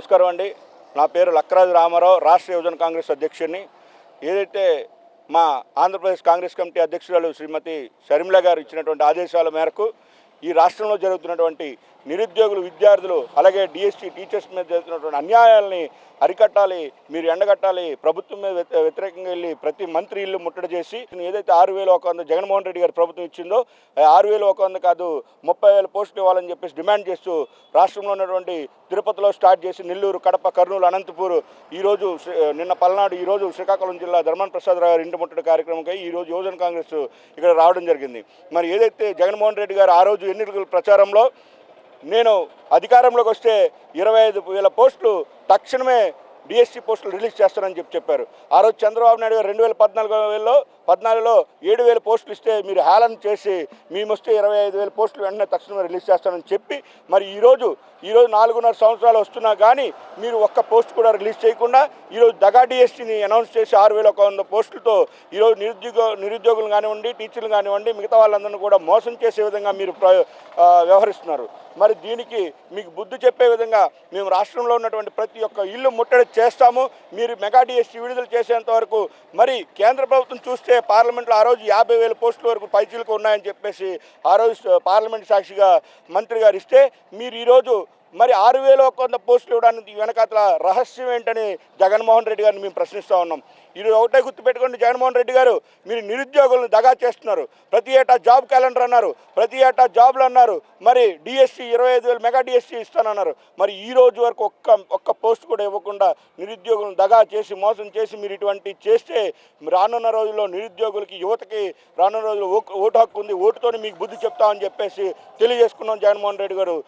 నమస్కారం అండి. నా పేరు లక్కరాజు రామారావు, రాష్ట్ర యువజన కాంగ్రెస్ అధ్యక్షుడిని. ఏదైతే మా ఆంధ్రప్రదేశ్ కాంగ్రెస్ కమిటీ అధ్యక్షురాలు శ్రీమతి షర్మిల గారు ఇచ్చినటువంటి ఆదేశాల మేరకు ఈ రాష్ట్రంలో జరుగుతున్నటువంటి నిరుద్యోగులు, విద్యార్థులు, అలాగే డిఎస్సి టీచర్స్ మీద జరుగుతున్నటువంటి అన్యాయాలని అరికట్టాలి, మీరు ఎండగట్టాలి. ప్రభుత్వం మీద వ్యతిరేకంగా వెళ్ళి ప్రతి మంత్రి ఇల్లు ముట్టడి చేసి ఏదైతే 6,100 జగన్మోహన్ రెడ్డి గారి ప్రభుత్వం ఇచ్చిందో 6,100 కాదు 30,000 పోస్టులు ఇవ్వాలని చెప్పేసి డిమాండ్ చేస్తూ రాష్ట్రంలో ఉన్నటువంటి తిరుపతిలో స్టార్ట్ చేసి నెల్లూరు, కడప, కర్నూలు, అనంతపూర్, ఈరోజు నిన్న పల్నాడు, ఈరోజు శ్రీకాకుళం జిల్లా ధర్మాన ప్రసాదరావు గారి ఇంటి ముట్టడి కార్యక్రమంకై ఈరోజు యువజన కాంగ్రెస్ ఇక్కడ రావడం జరిగింది. మరి ఏదైతే జగన్మోహన్ రెడ్డి గారు ఆ రోజు ఎన్నికల ప్రచారంలో నేను అధికారంలోకి వస్తే 25,000 పోస్టులు తక్షణమే డిఎస్సి పోస్టులు రిలీజ్ చేస్తారని చెప్పారు. ఆ రోజు చంద్రబాబు నాయుడు గారు 2014లో 7,000 పోస్టులు ఇస్తే మీరు హేళన చేసి మేము వస్తే 25,000 పోస్టులు వెంటనే తక్షణమే రిలీజ్ చేస్తానని చెప్పి మరి ఈరోజు 4.5 సంవత్సరాలు వస్తున్నా కానీ మీరు ఒక్క పోస్ట్ కూడా రిలీజ్ చేయకుండా ఈరోజు దగా డిఎస్సిని అనౌన్స్ చేసి 6,100 పోస్టులతో ఈరోజు నిరుద్యోగులు కానివ్వండి, టీచర్లు కానివ్వండి, మిగతా వాళ్ళందరినీ కూడా మోసం చేసే విధంగా మీరు వ్యవహరిస్తున్నారు. మరి దీనికి మీకు బుద్ధి చెప్పే విధంగా మేము రాష్ట్రంలో ఉన్నటువంటి ప్రతి ఒక్క ఇల్లు ముట్టడి చేస్తాము. మీరు మెగా డిఎస్సి విడుదల చేసేంత వరకు మరి కేంద్ర ప్రభుత్వం చూస్తే పార్లమెంట్లో ఆ రోజు 50,000 పోస్టుల వరకు పైచీలకు ఉన్నాయని చెప్పేసి ఆ రోజు పార్లమెంట్ సాక్షిగా మంత్రి గారు ఇస్తే మీరు ఈరోజు మరి 6,100 పోస్టులు ఇవ్వడానికి వెనకాతల రహస్యం ఏంటని జగన్మోహన్ రెడ్డి గారిని మేము ప్రశ్నిస్తూ ఉన్నాం. ఈరోజు ఒకటే గుర్తుపెట్టుకోండి, జగన్మోహన్ రెడ్డి గారు మీరు నిరుద్యోగులను దగా చేస్తున్నారు. ప్రతి ఏటా జాబ్ క్యాలెండర్ అన్నారు, ప్రతి ఏటా జాబ్లు అన్నారు, మరి డిఎస్సి 25,000 మెగా డిఎస్సి ఇస్తానన్నారు. మరి ఈ రోజు వరకు ఒక్క పోస్ట్ కూడా ఇవ్వకుండా నిరుద్యోగులను దగా చేసి మోసం చేసి మీరు ఇటువంటి చేస్తే రానున్న రోజుల్లో నిరుద్యోగులకి, యువతకి రానున్న రోజుల్లో ఓటు హక్కు ఉంది, ఓటుతోని మీకు బుద్ధి చెప్తామని చెప్పేసి తెలియజేసుకున్నాం జగన్మోహన్ రెడ్డి గారు.